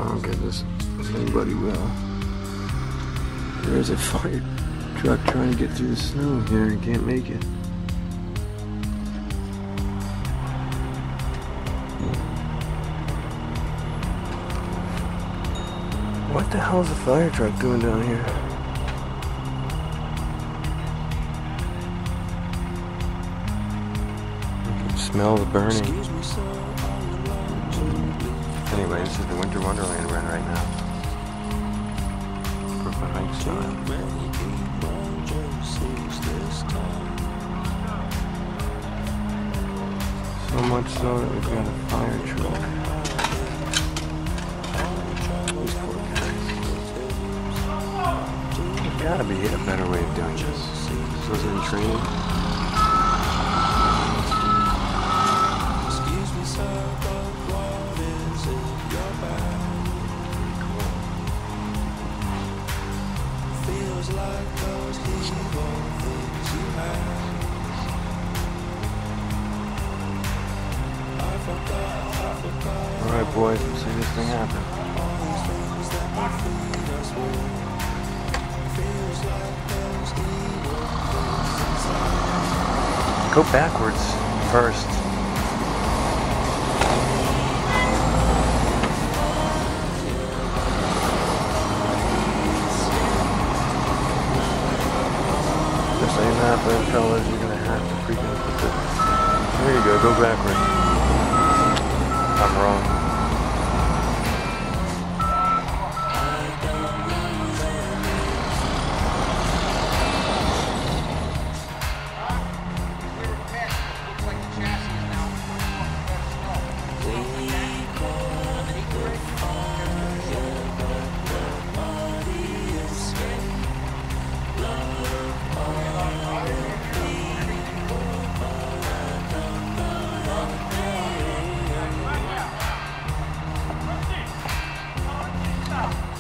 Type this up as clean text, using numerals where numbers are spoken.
don't get this as anybody will. There's a fire truck trying to get through the snow here and can't make it. What the hell is a fire truck doing down here? You can smell the burning. Anyway, this is the Winter Wonderland run right now. Brooklyn Heights style. So much so that we've got a fire truck. These poor guys. There's gotta be a better way of doing this. This wasn't in training. Alright boys, let's see this thing happen. Go backwards first. This ain't happening, fellas. You're gonna have to freaking put the... There you go backwards. I'm wrong. Stop.